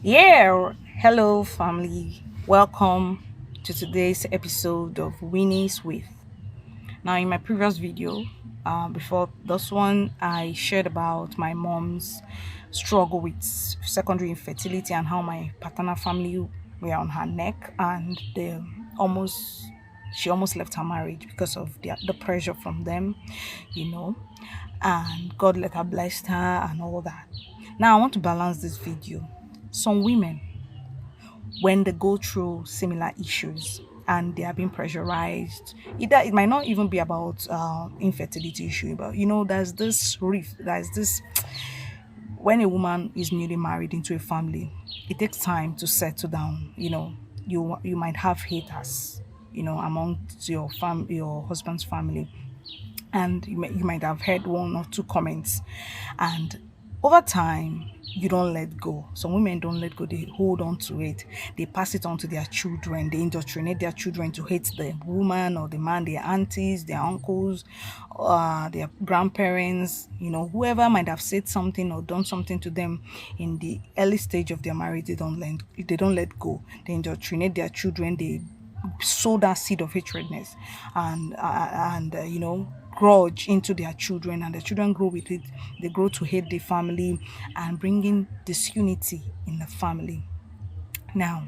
Yeah, hello family. Welcome to today's episode of Winnie's with. Now, in my previous video, before this one, I shared about my mom's struggle with secondary infertility and how my paternal family were on her neck, and almost she almost left her marriage because of the pressure from them, you know. And God let her bless her and all that. Now, I want to balance this video. Some women, when they go through similar issues and they are being pressurized, either it might not even be about infertility issue, but there's this rift, there's this when a woman is newly married into a family, it takes time to settle down. You might have haters, among your husband's family, and you might have heard one or two comments, and over time you don't let go. Some women don't let go, they hold on to it, they pass it on to their children, they indoctrinate their children to hate the woman or the man, their aunties, their uncles, their grandparents, whoever might have said something or done something to them in the early stage of their marriage. They don't let go, they indoctrinate their children, they sow that seed of hatredness and grudge into their children, and the children grow with it. They grow to hate the family and bringing disunity in the family. Now,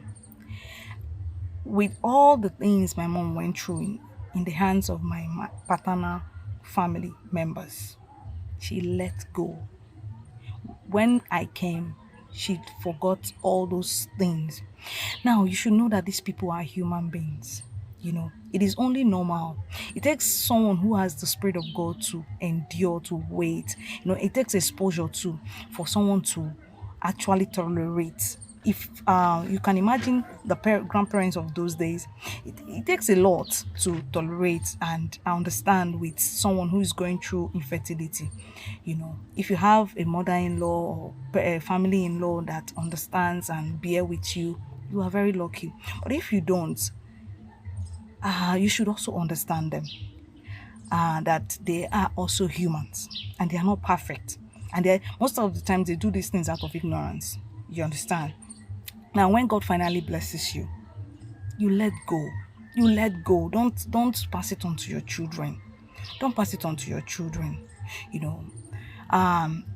with all the things my mom went through in the hands of my paternal family members, she let go. When I came, she forgot all those things. Now, you should know that these people are human beings. It is only normal. It takes someone who has the spirit of God to endure, to wait. It takes exposure too for someone to actually tolerate. If you can imagine the grandparents of those days, it takes a lot to tolerate and understand with someone who is going through infertility. If you have a mother-in-law or a family-in-law that understands and bear with you, you are very lucky. But if you don't, you should also understand them, that they are also humans and they are not perfect. And most of the time, they do these things out of ignorance. You understand? Now, when God finally blesses you, you let go. You let go. Don't pass it on to your children. Don't pass it on to your children. You know,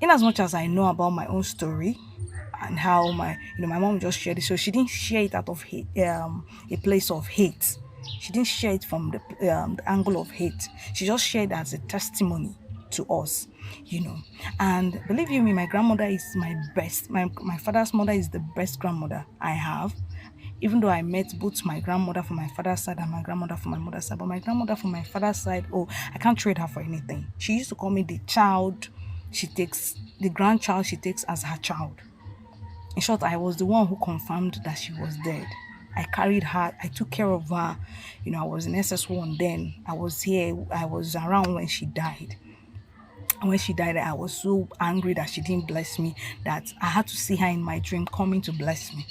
in as much as I know about my own story and how my mom just shared it, so she didn't share it out of hate, a place of hate. She didn't share it from the angle of hate. She just shared as a testimony to us, and believe you me, my grandmother is my best. My father's mother is the best grandmother I have, even though I met both my grandmother from my father's side and my grandmother from my mother's side. But my grandmother from my father's side, oh, I can't trade her for anything. She used to call me the grandchild she takes as her child. In short, I was the one who confirmed that she was dead. I carried her, I took care of her. I was in SS1 then. I was here, I was around when she died. And when she died, I was so angry that she didn't bless me, that I had to see her in my dream coming to bless me.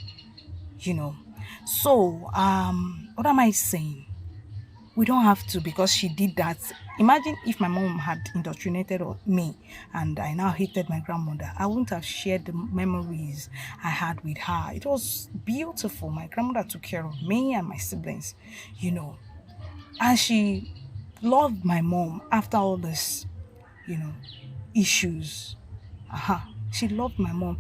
you know. So, what am I saying? We don't have to, because she did that. Imagine if my mom had indoctrinated me and I now hated my grandmother. I wouldn't have shared the memories I had with her. It was beautiful. My grandmother took care of me and my siblings, you know. And she loved my mom after all this, you know, issues. She loved my mom.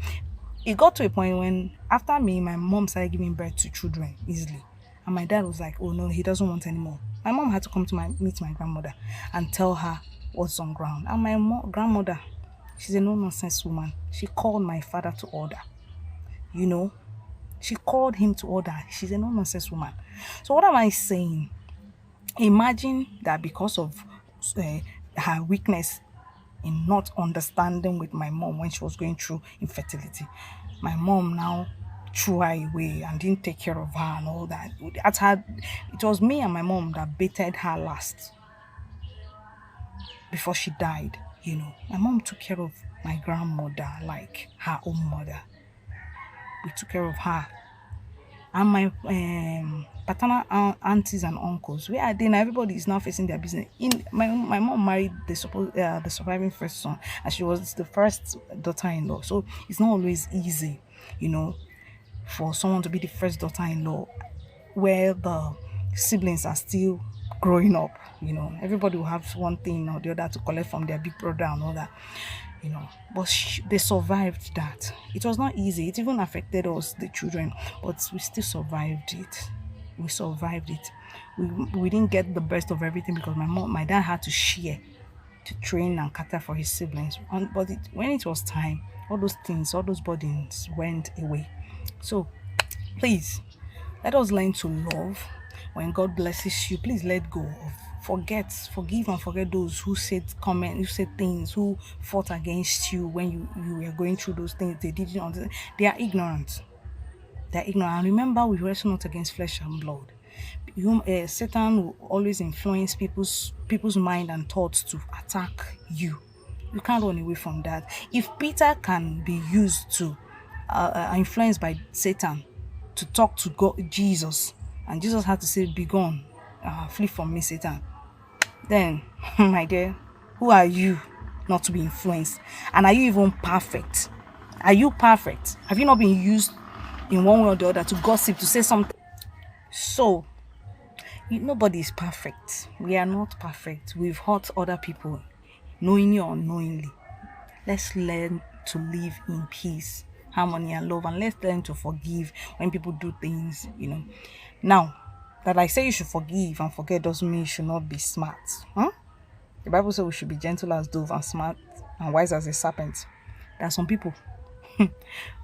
It got to a point when, after me, my mom started giving birth to children easily. And my dad was like, oh no, he doesn't want any more. My mom had to come to meet my grandmother and tell her what's on ground. And my grandmother, she's a no-nonsense woman. She called my father to order. You know, she called him to order. She's a no-nonsense woman. So what am I saying? Imagine that because of her weakness in not understanding with my mom when she was going through infertility, my mom now threw her away and didn't take care of her and all that. It was me and my mom that baited her last before she died. My mom took care of my grandmother like her own mother. We took care of her. And my paternal aunties and uncles, where are they now? Everybody is now facing their business. My mom married the surviving first son, and she was the first daughter-in-law. So it's not always easy, you know. for someone to be the first daughter-in-law where the siblings are still growing up. Everybody will have one thing or the other to collect from their big brother and all that. But they survived that. It was not easy. It even affected us, the children, but we still survived it. We survived it. We didn't get the best of everything because my dad had to share to train and cater for his siblings. But when it was time, all those things, all those burdens went away. So please, let us learn to love. When God blesses you, please let go of, forgive and forget those who who said things, who fought against you when you were going through those things. They didn't understand. They are ignorant. They're ignorant. And remember, we wrestle not against flesh and blood. Satan will always influence people's mind and thoughts to attack you. You can't run away from that. If Peter can be used to influenced by Satan to talk to God, Jesus, and Jesus had to say, "Be gone, flee from me, Satan." Then, my dear, who are you not to be influenced? And are you even perfect? Are you perfect? Have you not been used in one way or the other to gossip, to say something? So, nobody is perfect. We are not perfect. We've hurt other people, knowingly or unknowingly. Let's learn to live in peace, harmony, and love, and let's learn to forgive when people do things. Now, that I say you should forgive and forget doesn't mean you should not be smart. The Bible says we should be gentle as dove and smart and wise as a serpent. There are some people.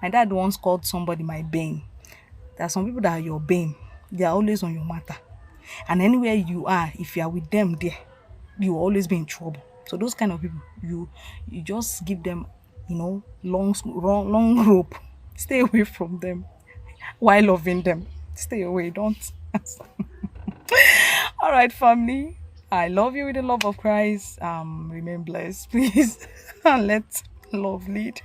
My dad once called somebody my bane. There are some people that are your bane. They are always on your matter. And anywhere you are, if you are with them there, you will always be in trouble. So those kind of people, you just give them, long rope. Stay away from them while loving them. Stay away, don't. All right, family. I love you with the love of Christ. Remain blessed, please. And let love lead.